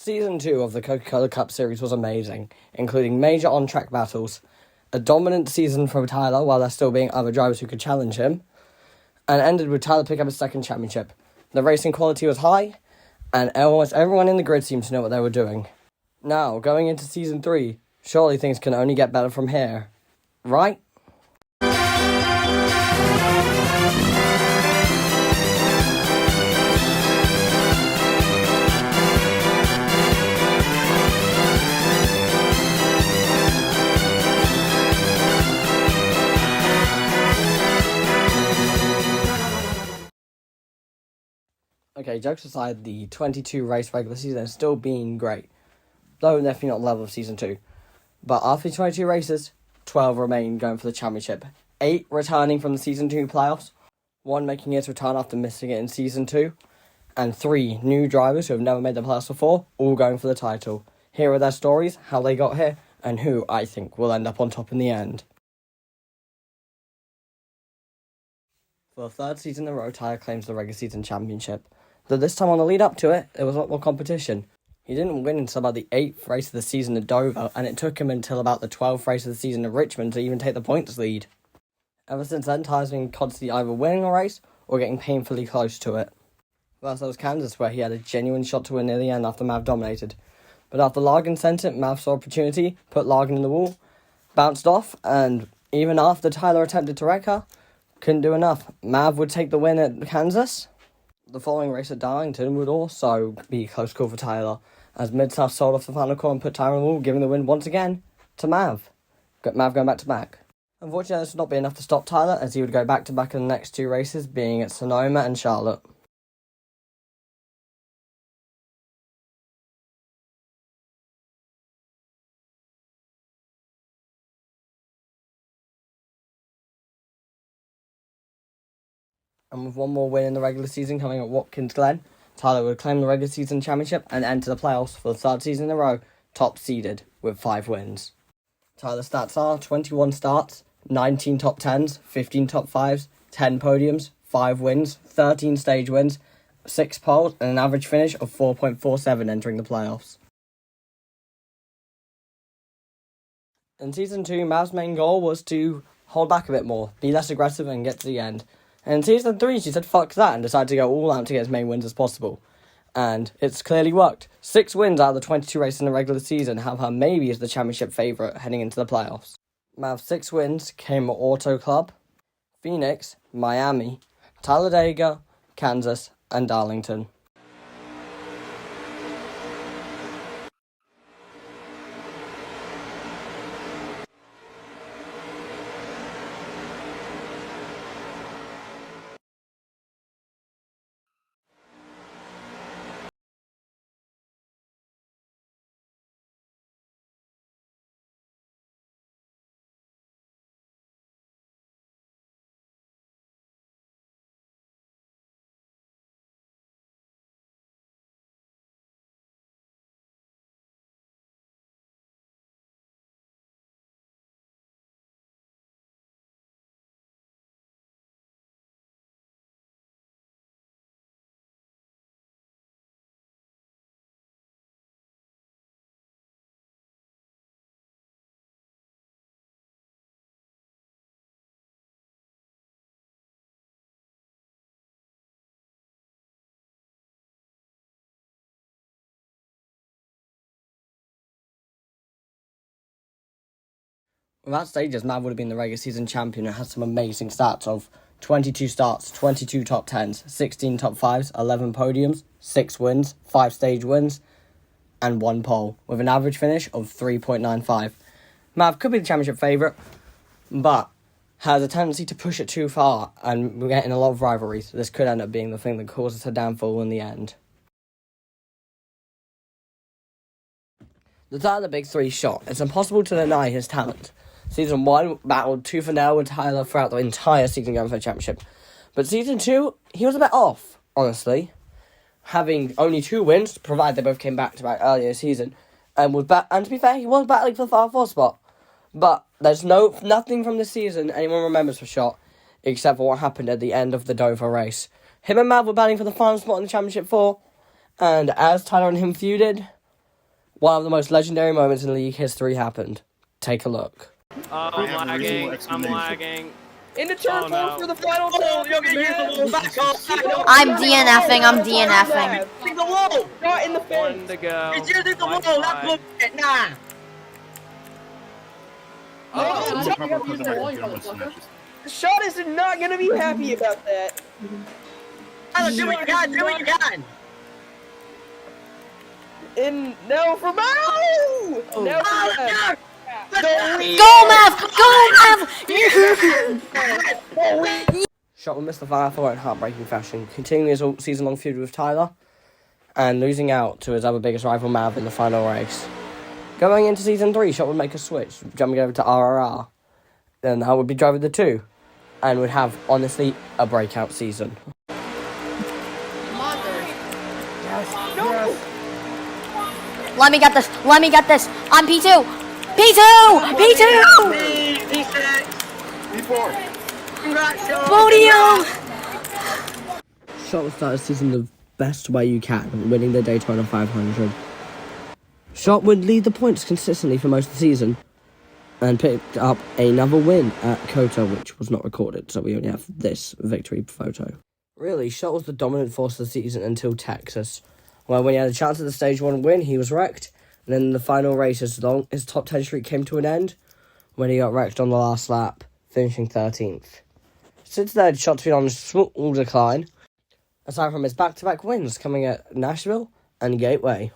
Season 2 of the Coca-Cola Cup series was amazing, including major on-track battles, a dominant season from Tyler while there still being other drivers who could challenge him, and ended with Tyler picking up his second championship. The racing quality was high, and almost everyone in the grid seemed to know what they were doing. Now, going into Season 3, surely things can only get better from here, right? Okay, jokes aside, the 22 race regular season has still been great, though definitely not the level of Season 2. But after 22 races, 12 remain going for the championship. 8 returning from the Season 2 playoffs, 1 making its return after missing it in Season 2, and 3 new drivers who have never made the playoffs before, all going for the title. Here are their stories, how they got here, and who, I think, will end up on top in the end. For the third season in a row, Tyler claims the regular season championship. Though this time on the lead up to it, there was a lot more competition. He didn't win until about the 8th race of the season at Dover, and it took him until about the 12th race of the season at Richmond to even take the points lead. Ever since then, Tyler's been constantly either winning a race or getting painfully close to it. First, there was Kansas, where he had a genuine shot to win near the end after Mav dominated. But after Largan sent it, Mav saw opportunity, put Largan in the wall, bounced off, and even after Tyler attempted to wreck her, couldn't do enough. Mav would take the win at Kansas. The following race at Darlington would also be a close call for Tyler, as Mid-South sold off the final call and put Tyler in the wall, giving the win once again to Mav. Mav going back-to-back. Unfortunately, this would not be enough to stop Tyler, as he would go back-to-back in the next 2 races, being at Sonoma and Charlotte. And with one more win in the regular season coming at Watkins Glen, Tyler would claim the regular season championship and enter the playoffs for the 3rd season in a row, top seeded with 5 wins. Tyler's stats are 21 starts, 19 top 10s, 15 top 5s, 10 podiums, 5 wins, 13 stage wins, 6 poles, and an average finish of 4.47 entering the playoffs. In Season 2, Mav's main goal was to hold back a bit more, be less aggressive and get to the end. And in Season 3, she said fuck that and decided to go all out to get as many wins as possible. And it's clearly worked. 6 wins out of the 22 races in the regular season have her maybe as the championship favourite heading into the playoffs. Mav's 6 wins came at Auto Club, Phoenix, Miami, Talladega, Kansas, and Darlington. Without stages, Mav would have been the regular season champion and had some amazing stats of 22 starts, 22 top 10s, 16 top 5s, 11 podiums, 6 wins, 5 stage wins, and 1 pole, with an average finish of 3.95. Mav could be the championship favourite, but has a tendency to push it too far, and we're getting a lot of rivalries. This could end up being the thing that causes her downfall in the end. The Tyler Big 3 shot. It's impossible to deny his talent. Season 1 battled tooth and nail with Tyler throughout the entire season going for the championship. But Season 2, he was a bit off, honestly. Having only 2 wins, provided they both came back-to-back earlier this season. And to be fair, he was battling for the Final 4 spot. But there's nothing from this season anyone remembers for Shot, except for what happened at the end of the Dover race. Him and Mav were battling for the final spot in the Championship 4, and as Tyler and him feuded, one of the most legendary moments in league history happened. Take a look. Oh, I'm lagging. In the turn for the final goal. You're gonna use the wall back off. I'm DNFing. I'm DNFing. Using the wall. Not in the face. One to go. He's using the wall. That's bullshit. Nah. The shot is not gonna be happy about that. Tyler, do what you got. Do what you got. In no for Mo. No. Go, Mav! Go, Mav! Shot will miss the final four in heartbreaking fashion, continuing his season-long feud with Tyler, and losing out to his other biggest rival Mav in the final race. Going into season 3, Shot would make a switch, jumping over to RRR, then that would be driver the 2, and would have, honestly, a breakout season. Let me get this. Let me get this. I'm P2. P2! P2! P6. P4. Congrats, Shot. Podium! Shot will start his season the best way you can, winning the Daytona 500. Shot would lead the points consistently for most of the season, and picked up another win at COTA, which was not recorded, so we only have this victory photo. Really, Shot was the dominant force of the season until Texas, where when he had a chance at the Stage 1 win, he was wrecked, and then in the final race, his top 10 streak came to an end, when he got wrecked on the last lap, finishing 13th. Since then, Shot's been on a small decline, aside from his back-to-back wins coming at Nashville and Gateway.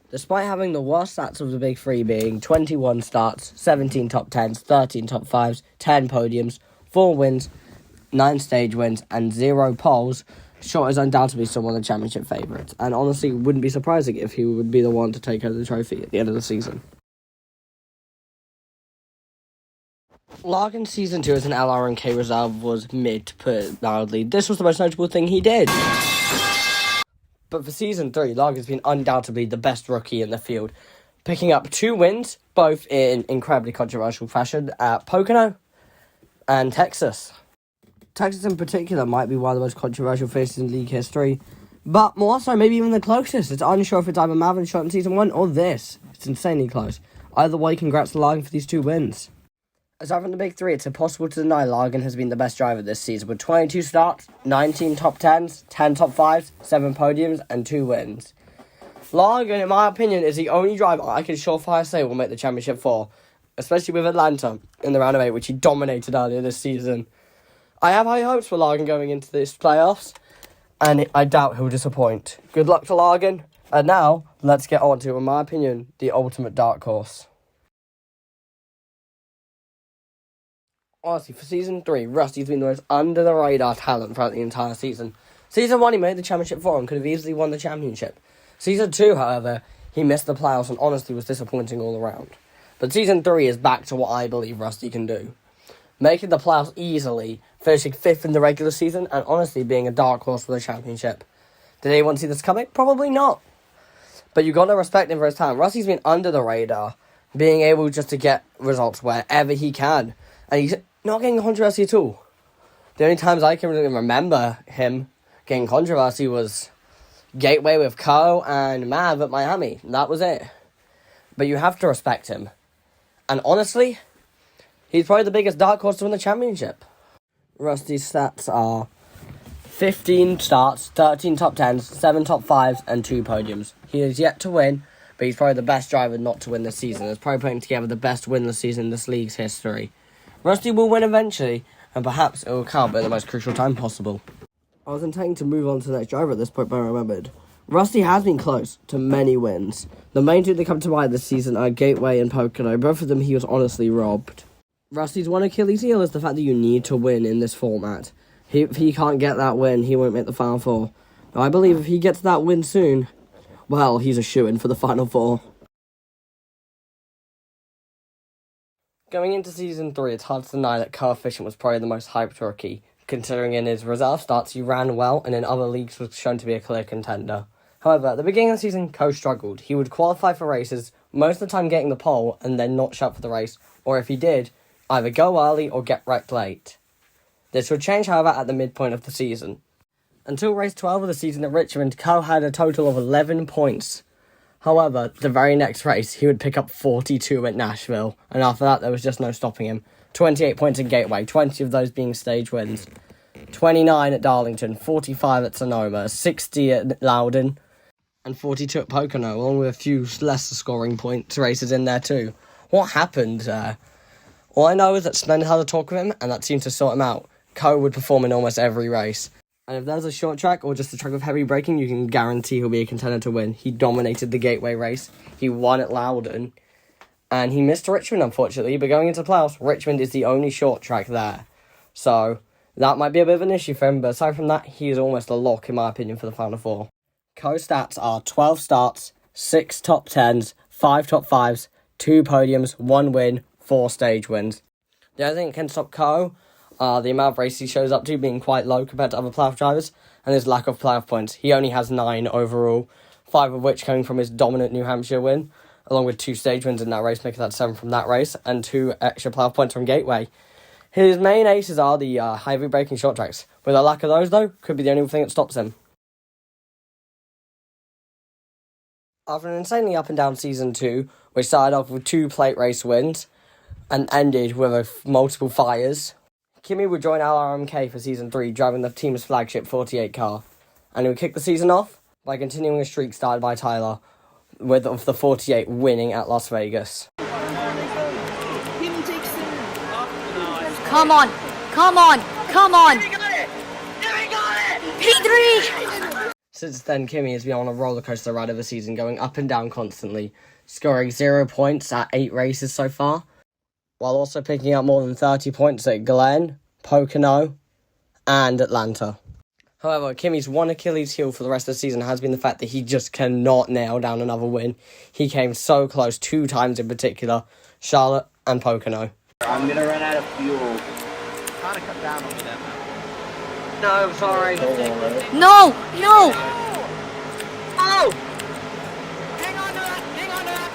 Despite having the worst stats of the big three being 21 starts, 17 top 10s, 13 top 5s, 10 podiums, 4 wins, 9 stage wins, and 0 poles, Shot is undoubtedly still one of the championship favourites, and honestly it wouldn't be surprising if he would be the one to take home the trophy at the end of the season. Larkin's Season 2 as an LRNK reserve was mid, to put it mildly. This was the most notable thing he did. But for Season 3, Larkin's been undoubtedly the best rookie in the field, picking up 2 wins, both in incredibly controversial fashion, at Pocono and Texas. Texas in particular might be one of the most controversial finishes in league history, but more so, maybe even the closest. It's unsure if it's either Mav Shot in Season 1 or this. It's insanely close. Either way, congrats to Larkin for these 2 wins. Aside from the big 3, it's impossible to deny Larkin has been the best driver this season, with 22 starts, 19 top 10s, 10 top 5s, 7 podiums, and 2 wins. Larkin, in my opinion, is the only driver I can surefire say will make the Championship 4, especially with Atlanta in the round of 8, which he dominated earlier this season. I have high hopes for Larkin going into this playoffs, and I doubt he'll disappoint. Good luck to Larkin, and now, let's get on to, in my opinion, the ultimate dark horse. Honestly, for Season 3, Rusty's been the most under-the-radar talent throughout the entire season. Season 1, he made the Championship 4 and could have easily won the championship. Season 2, however, he missed the playoffs and honestly was disappointing all around. But Season 3 is back to what I believe Rusty can do. Making the playoffs easily, finishing 5th in the regular season, and honestly being a dark horse for the championship. Did anyone see this coming? Probably not. But you got to respect him for his time. Rusty's been under the radar, being able just to get results wherever he can. And he's not getting controversy at all. The only times I can really remember him getting controversy was Gateway with Co and Mav at Miami. That was it. But you have to respect him. And honestly, he's probably the biggest dark horse to win the championship. Rusty's stats are 15 starts, 13 top 10s, 7 top 5s, and 2 podiums. He is yet to win, but he's probably the best driver not to win this season. He's probably putting together the best winless season in this league's history. Rusty will win eventually, and perhaps it will come at the most crucial time possible. I was intending to move on to the next driver at this point, but I remembered. Rusty has been close to many wins. The main two that come to mind this season are Gateway and Pocono. Both of them he was honestly robbed. Rusty's one Achilles heel is the fact that you need to win in this format. If he can't get that win, he won't make the Final Four. Now, I believe if he gets that win soon, well, he's a shoo-in for the Final Four. Going into Season 3, it's hard to deny that Coefficient was probably the most hyped rookie, considering in his reserve starts he ran well and in other leagues was shown to be a clear contender. However, at the beginning of the season, Co struggled. He would qualify for races, most of the time getting the pole and then not show up for the race, or if he did, either go early or get wrecked late. This would change, however, at the midpoint of the season. Until race 12 of the season at Richmond, Co had a total of 11 points. However, the very next race, he would pick up 42 at Nashville, and after that, there was just no stopping him. 28 points in Gateway, 20 of those being stage wins. 29 at Darlington, 45 at Sonoma, 60 at Loudon, and 42 at Pocono, along with a few lesser scoring points races in there too. What happened there? All I know is that Splendid had a talk with him, and that seemed to sort him out. Co would perform in almost every race. And if there's a short track or just a track with heavy braking, you can guarantee he'll be a contender to win. He dominated the Gateway race. He won at Loudon. And he missed Richmond, unfortunately. But going into playoffs, Richmond is the only short track there. So that might be a bit of an issue for him. But aside from that, he is almost a lock, in my opinion, for the Final Four. Co-stats are 12 starts, 6 top 10s, 5 top 5s, 2 podiums, 1 win, 4 stage wins. The only thing that can stop Co the amount of races he shows up to being quite low compared to other playoff drivers, and his lack of playoff points. He only has 9 overall, 5 of which coming from his dominant New Hampshire win, along with 2 stage wins in that race, making that 7 from that race, and 2 extra playoff points from Gateway. His main aces are the heavy braking short tracks. With a lack of those, though, could be the only thing that stops him. After an insanely up-and-down Season 2, which started off with 2 plate race wins, and ended with multiple fires, Kimi would join LRMK for Season 3, driving the team's flagship 48 car. And he would kick the season off by continuing a streak started by Tyler, with of the 48 winning at Las Vegas. Come on! Come on! Come on! Jimmy got it! Jimmy got it! P3! Since then, Kimi has been on a rollercoaster ride of the season, going up and down constantly, scoring 0 points at 8 races so far, while also picking up more than 30 points at Glen, Pocono, and Atlanta. However, Kimi's one Achilles heel for the rest of the season has been the fact that he just cannot nail down another win. He came so close 2 times in particular, Charlotte and Pocono. I'm gonna run out of fuel. Kind of cut down on me then. No, sorry. No! No! Oh! Hang on to that! Hang on to that!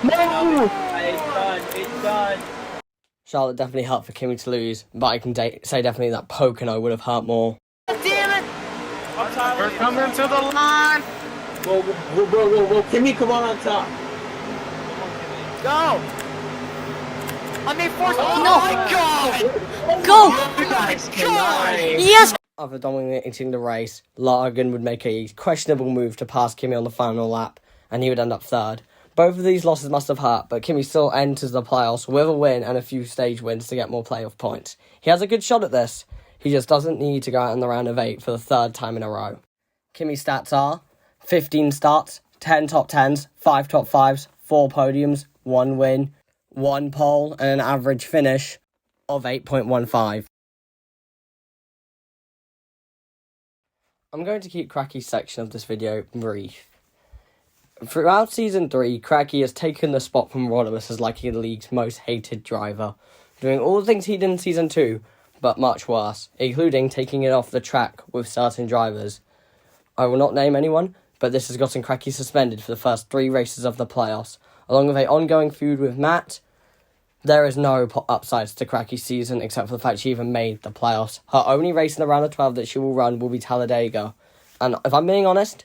No! It's done. It's done. Charlotte definitely helped for Kimi to lose, but I can say definitely that Pocono would have hurt more. Damn it! We're coming to the line! Whoa, Kimmy, come on top. Go! I mean, force. No! Go! Yes! After dominating the race, Largan would make a questionable move to pass Kimi on the final lap, and he would end up 3rd. Both of these losses must have hurt, but Kimi still enters the playoffs with a win and a few stage wins to get more playoff points. He has a good shot at this. He just doesn't need to go out in the round of 8 for the 3rd time in a row. Kimi's stats are 15 starts, 10 top 10s, 5 top 5s, 4 podiums, 1 win, 1 pole, and an average finish of 8.15. I'm going to keep Cracky's section of this video brief. Throughout Season 3, Cracky has taken the spot from Rodimus as likely the league's most hated driver, doing all the things he did in Season 2, but much worse, including taking it off the track with certain drivers. I will not name anyone, but this has gotten Cracky suspended for the first 3 races of the playoffs, along with an ongoing feud with Matt. There is no upsides to Cracky's season except for the fact she even made the playoffs. Her only race in the round of 12 that she will run will be Talladega, and if I'm being honest,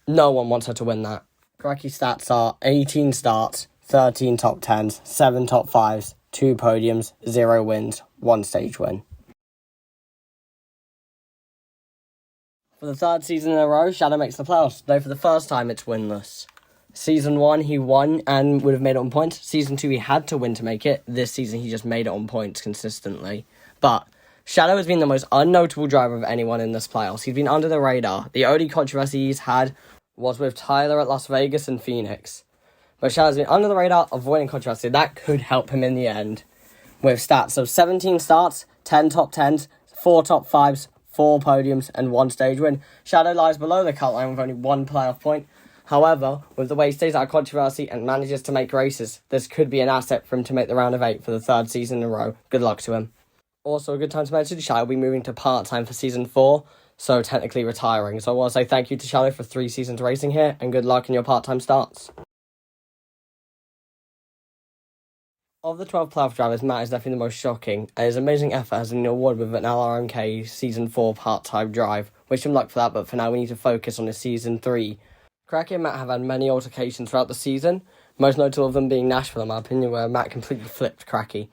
no one wants her to win that. Cracky's stats are 18 starts, 13 top 10s, 7 top 5s, 2 podiums, 0 wins, 1 stage win. For the 3rd season in a row, Shadow makes the playoffs, though for the first time it's winless. Season 1 he won and would have made it on points. Season 2 he had to win to make it. This season he just made it on points consistently. But Shadow has been the most unnotable driver of anyone in this playoffs. He's been under the radar. The only controversy he's had was with Tyler at Las Vegas and Phoenix. But Shadow's been under the radar, avoiding controversy. That could help him in the end. With stats of 17 starts, 10 top 10s, 4 top 5s, 4 podiums, and 1 stage win. Shadow lies below the cut line with only 1 playoff point. However, with the way he stays out of controversy and manages to make races, this could be an asset for him to make the round of 8 for the 3rd season in a row. Good luck to him. Also, a good time to mention Shai will be moving to part-time for season 4, so technically retiring. So I want to say thank you to Shai for 3 seasons racing here, and good luck in your part-time starts. Of the 12 playoff drivers, Matt is definitely the most shocking, and his amazing effort has been awarded with an LRMK Season 4 part-time drive. Wish him luck for that, but for now we need to focus on his Season 3. Cracky and Matt have had many altercations throughout the season, most notable of them being Nashville in my opinion, where Matt completely flipped Cracky.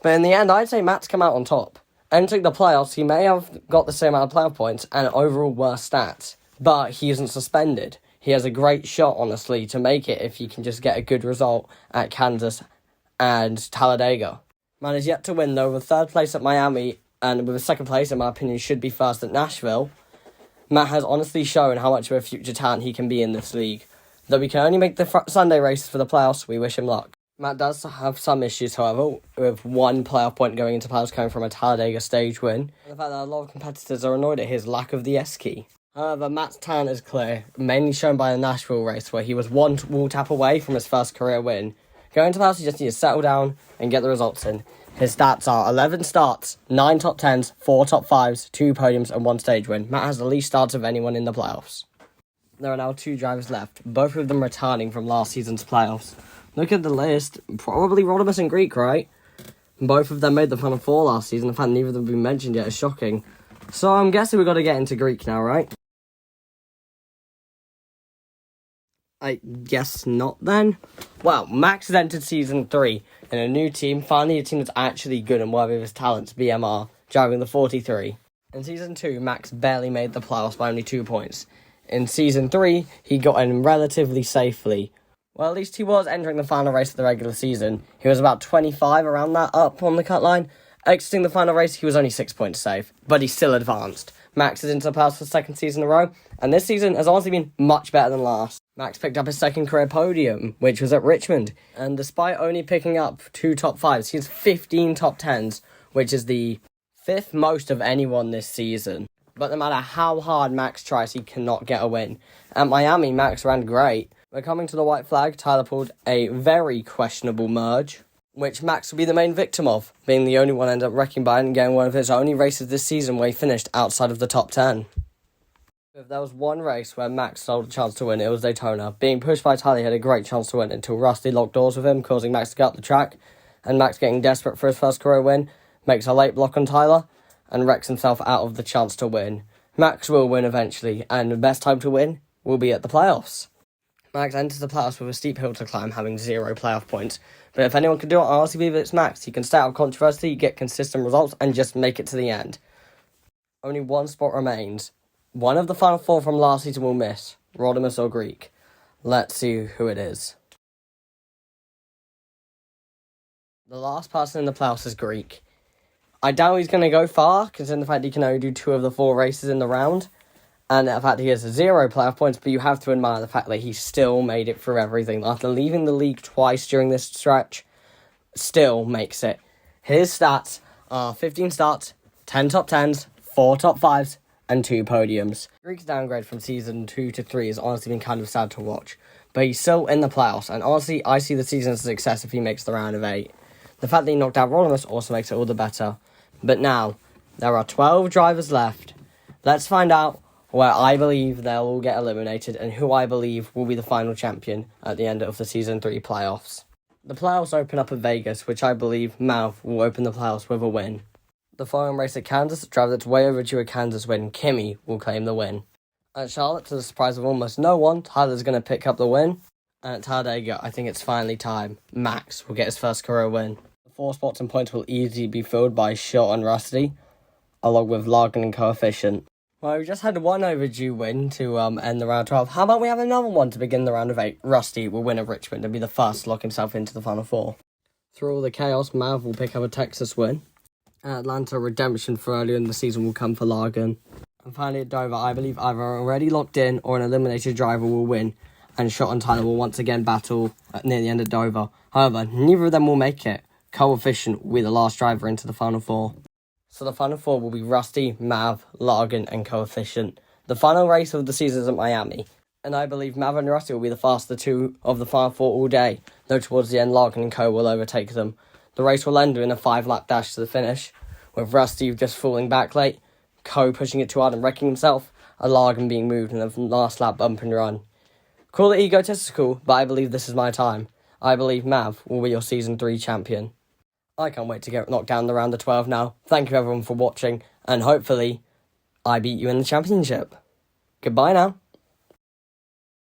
But in the end, I'd say Matt's come out on top. Entering the playoffs, he may have got the same amount of playoff points and overall worse stats, but he isn't suspended. He has a great shot, honestly, to make it if he can just get a good result at Kansas and Talladega. Man is yet to win, though, with 3rd place at Miami and with a 2nd place, in my opinion, should be 1st at Nashville. Matt has honestly shown how much of a future talent he can be in this league. Though we can only make the Sunday races for the playoffs, we wish him luck. Matt does have some issues, however, with 1 playoff point going into playoffs coming from a Talladega stage win, and the fact that a lot of competitors are annoyed at his lack of the S-key. However, Matt's talent is clear, mainly shown by the Nashville race, where he was 1 wall tap away from his first career win. Going to playoffs, he just needs to settle down and get the results in. His stats are 11 starts, 9 top 10s, 4 top 5s, 2 podiums, and 1 stage win. Matt has the least starts of anyone in the playoffs. There are now 2 drivers left, both of them returning from last season's playoffs. Look at the list, probably Rodimus and Greek, right? Both of them made the Final 4 last season. The fact neither of them have been mentioned yet is shocking. So I'm guessing we've got to get into Greek now, right? I guess not then. Well, Max has entered Season 3 in a new team, finally a team that's actually good and worthy of his talents, BMR, driving the 43. In Season 2, Max barely made the playoffs by only 2 points. In Season 3, he got in relatively safely. Well, at least he was entering the final race of the regular season. He was about 25, around that, up on the cut line. Exiting the final race, he was only 6 points safe, but he still advanced. Max is into the playoffs for the 2nd season in a row, and this season has honestly been much better than last. Max picked up his 2nd career podium, which was at Richmond, and despite only picking up 2 top 5s, he has 15 top 10s, which is the 5th most of anyone this season. But no matter how hard Max tries, he cannot get a win. At Miami, Max ran great. But coming to the white flag, Tyler pulled a very questionable merge, which Max will be the main victim of, being the only one ended up wrecking by and getting one of his only races this season where he finished outside of the top 10. If there was one race where Max sold a chance to win, it was Daytona. Being pushed by Tyler, he had a great chance to win until Rusty locked doors with him, causing Max to get up the track, and Max, getting desperate for his first career win, makes a late block on Tyler and wrecks himself out of the chance to win. Max will win eventually, and the best time to win will be at the playoffs. Max enters the playoffs with a steep hill to climb, having 0 playoff points. But if anyone can do it, I honestly believe it's Max. He can stay out of controversy, get consistent results, and just make it to the end. Only 1 spot remains. One of the final 4 from last season will miss, Rodimus or Greek. Let's see who it is. The last person in the playoffs is Greek. I doubt he's going to go far, considering the fact he can only do 2 of the 4 races in the round. And the fact he has 0 playoff points, but you have to admire the fact that he still made it through everything. After leaving the league twice during this stretch, still makes it. His stats are 15 starts, 10 top 10s, 4 top 5s, and 2 podiums. Greek's downgrade from season 2 to 3 has honestly been kind of sad to watch, but he's still in the playoffs, and honestly, I see the season as a success if he makes the round of 8. The fact that he knocked out Rodimus also makes it all the better. But now, there are 12 drivers left. Let's find out where I believe they'll all get eliminated and who I believe will be the final champion at the end of the Season 3 playoffs. The playoffs open up in Vegas, which I believe Malv will open the playoffs with a win. The following race at Kansas, driver that's way overdue a Kansas win, Kimmy, will claim the win. At Charlotte, to the surprise of almost no one, Tyler's going to pick up the win. And at Talladega, I think it's finally time. Max will get his first career win. The 4 spots and points will easily be filled by Shot and Rusty, along with Larkin and Coefficient. Well, we just had 1 overdue win to end the round 12. How about we have another one to begin the round of 8? Rusty will win at Richmond and be the first to lock himself into the Final 4. Through all the chaos, Mav will pick up a Texas win. At Atlanta, redemption for earlier in the season will come for Larkin. And finally at Dover, I believe either already locked in or an eliminated driver will win, and Shot and Tyler will once again battle near the end of Dover. However, neither of them will make it. Coefficient will be the last driver into the Final 4. So the Final 4 will be Rusty, Mav, Larkin, and Coefficient. The final race of the season is at Miami. And I believe Mav and Rusty will be the faster two of the final four all day, though towards the end Larkin and Co will overtake them. The race will end in a 5-lap dash to the finish, with Rusty just falling back late, Co pushing it too hard and wrecking himself, and Larkin being moved in the last lap bump and run. Call it egotistical, but I believe this is my time. I believe Mav will be your Season 3 champion. I can't wait to get knocked down the round of 12 now. Thank you everyone for watching, and hopefully I beat you in the championship. Goodbye now.